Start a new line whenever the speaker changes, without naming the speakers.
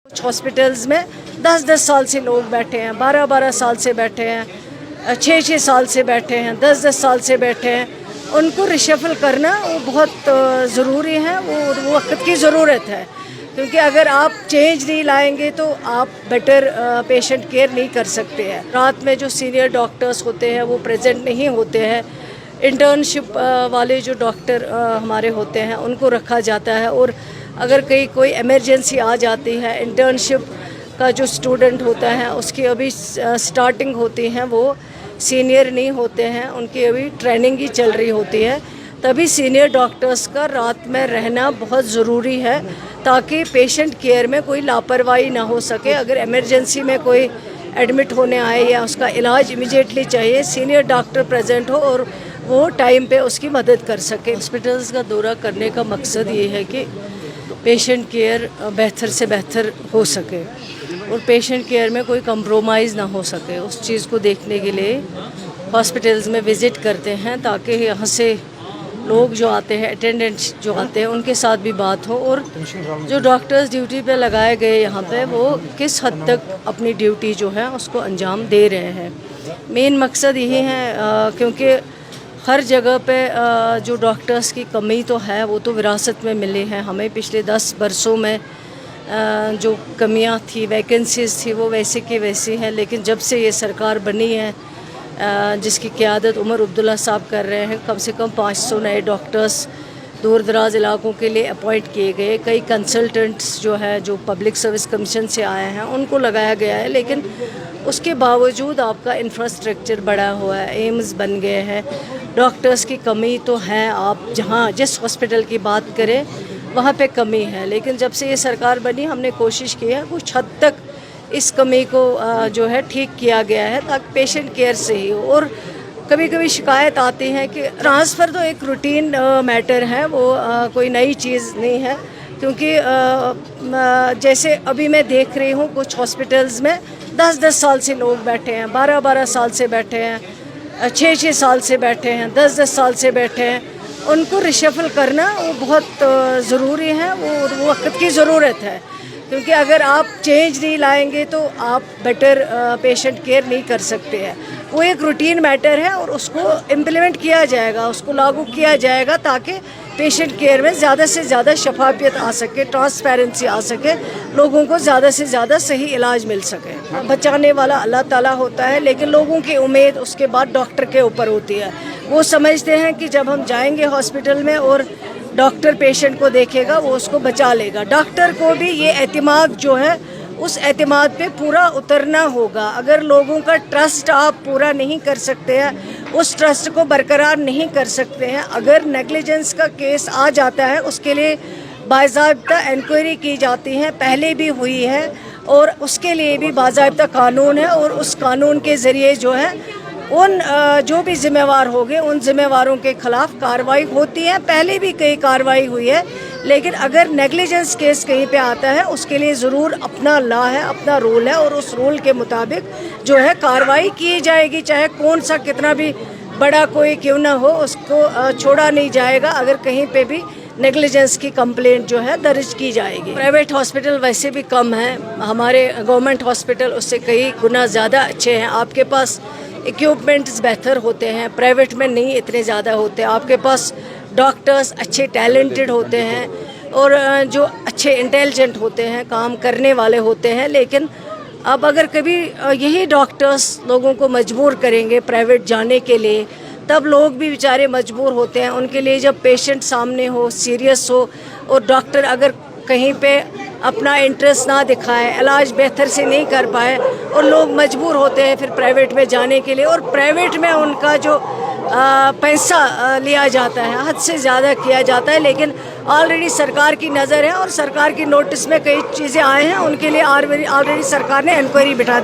कुछ हॉस्पिटल्स में 10-10 साल से लोग बैठे हैं, 12-12 साल से बैठे हैं, 6-6 साल से बैठे हैं, 10-10 साल से बैठे हैं। उनको रिशफल करना वो बहुत ज़रूरी है, वो वक्त की ज़रूरत है, क्योंकि अगर आप चेंज नहीं लाएंगे तो आप बेटर पेशेंट केयर नहीं कर सकते हैं। रात में जो सीनियर डॉक्टर्स होते हैं वो प्रेजेंट नहीं होते हैं। इंटर्नशिप वाले जो डॉक्टर हमारे होते हैं उनको रखा जाता है, और अगर कहीं कोई इमरजेंसी आ जाती है, इंटर्नशिप का जो स्टूडेंट होता है उसकी अभी स्टार्टिंग होती है, वो सीनियर नहीं होते हैं, उनकी अभी ट्रेनिंग ही चल रही होती है, तभी सीनियर डॉक्टर्स का रात में रहना बहुत ज़रूरी है, ताकि पेशेंट केयर में कोई लापरवाही ना हो सके। अगर इमरजेंसी में कोई एडमिट होने आए या उसका इलाज इमीडिएटली चाहिए, सीनियर डॉक्टर प्रेजेंट हो और वो टाइम पे उसकी मदद कर सके। हॉस्पिटल्स का दौरा करने का मकसद ये है कि पेशेंट केयर बेहतर से बेहतर हो सके और पेशेंट केयर में कोई कंप्रोमाइज़ ना हो सके, उस चीज़ को देखने के लिए हॉस्पिटल्स में विज़िट करते हैं, ताकि यहाँ से लोग जो आते हैं, अटेंडेंट्स जो आते हैं, उनके साथ भी बात हो, और जो डॉक्टर्स ड्यूटी पे लगाए गए यहाँ पे वो किस हद तक अपनी ड्यूटी जो है उसको अंजाम दे रहे हैं। मेन मकसद यही है, क्योंकि हर जगह पे जो डॉक्टर्स की कमी तो है वो तो विरासत में मिली है हमें। पिछले 10 बरसों में जो कमियां थी, वैकेंसीज़ थी, वो वैसे की वैसी हैं, लेकिन जब से ये सरकार बनी है, जिसकी क़यादत उमर अब्दुल्ला साहब कर रहे हैं, कम से कम 500 नए डॉक्टर्स दूर दराज इलाकों के लिए अपॉइंट किए गए। कई कंसल्टेंट्स जो है, जो पब्लिक सर्विस कमीशन से आए हैं, उनको लगाया गया है, लेकिन उसके बावजूद आपका इंफ्रास्ट्रक्चर बड़ा हुआ है, एम्स बन गए हैं, डॉक्टर्स की कमी तो है। आप जहाँ जिस हॉस्पिटल की बात करें वहाँ पे कमी है, लेकिन जब से ये सरकार बनी हमने कोशिश की है कुछ हद तक इस कमी को जो है ठीक किया गया है, ताकि पेशेंट केयर से ही हो। और कभी कभी शिकायत आती है कि ट्रांसफ़र तो एक रूटीन मैटर है, वो कोई नई चीज़ नहीं है, क्योंकि जैसे अभी मैं देख रही हूँ कुछ हॉस्पिटल्स में 10-10 साल से लोग बैठे हैं, 12-12 साल से बैठे हैं, 6-6 साल से बैठे हैं, 10-10 साल से बैठे हैं। उनको रिशफल करना वो बहुत ज़रूरी है, वो वक्त की ज़रूरत है, क्योंकि अगर आप चेंज नहीं लाएंगे तो आप बेटर पेशेंट केयर नहीं कर सकते हैं। वो एक रूटीन मैटर है और उसको इम्प्लीमेंट किया जाएगा, उसको लागू किया जाएगा, ताकि पेशेंट केयर में ज़्यादा से ज़्यादा शफाफियत आ सके, ट्रांसपेरेंसी आ सके, लोगों को ज़्यादा से ज़्यादा सही इलाज मिल सके। बचाने वाला अल्लाह ताला होता है, लेकिन लोगों की उम्मीद उसके बाद डॉक्टर के ऊपर होती है। वो समझते हैं कि जब हम जाएंगे हॉस्पिटल में और डॉक्टर पेशेंट को देखेगा, वो उसको बचा लेगा। डॉक्टर को भी ये एतमाद जो है, उस एतमाद पे पूरा उतरना होगा। अगर लोगों का ट्रस्ट आप पूरा नहीं कर सकते हैं, उस ट्रस्ट को बरकरार नहीं कर सकते हैं, अगर नेग्लिजेंस का केस आ जाता है उसके लिए बाज़ाब्ता इंक्वायरी की जाती है, पहले भी हुई है, और उसके लिए भी बाज़ाब्ता कानून है, और उस कानून के ज़रिए जो है उन जो भी ज़िम्मेवार होंगे उन ज़िम्मेवारों के ख़िलाफ़ कार्रवाई होती है। पहले भी कई कार्रवाई हुई है, लेकिन अगर नेग्लिजेंस केस कहीं पे आता है उसके लिए ज़रूर अपना लॉ है, अपना रूल है, और उस रूल के मुताबिक जो है कार्रवाई की जाएगी, चाहे कौन सा कितना भी बड़ा कोई क्यों ना हो, उसको छोड़ा नहीं जाएगा अगर कहीं पे भी नेग्लिजेंस की कंप्लेंट जो है दर्ज की जाएगी। प्राइवेट हॉस्पिटल वैसे भी कम हैं, हमारे गवर्नमेंट हॉस्पिटल उससे कई गुना ज़्यादा अच्छे हैं। आपके पास इक्विपमेंट्स बेहतर होते हैं, प्राइवेट में नहीं इतने ज़्यादा होते। आपके पास डॉक्टर्स अच्छे टैलेंटेड होते हैं, और जो अच्छे इंटेलिजेंट होते हैं, काम करने वाले होते हैं, लेकिन अब अगर कभी यही डॉक्टर्स लोगों को मजबूर करेंगे प्राइवेट जाने के लिए, तब लोग भी बेचारे मजबूर होते हैं। उनके लिए जब पेशेंट सामने हो, सीरियस हो, और डॉक्टर अगर कहीं पे अपना इंटरेस्ट ना दिखाए, इलाज बेहतर से नहीं कर पाए, और लोग मजबूर होते हैं फिर प्राइवेट में जाने के लिए, और प्राइवेट में उनका जो पैसा लिया जाता है हद से ज़्यादा किया जाता है। लेकिन ऑलरेडी सरकार की नज़र है और सरकार की नोटिस में कई चीज़ें आए हैं, उनके लिए ऑलरेडी सरकार ने इंक्वायरी बिठा दी।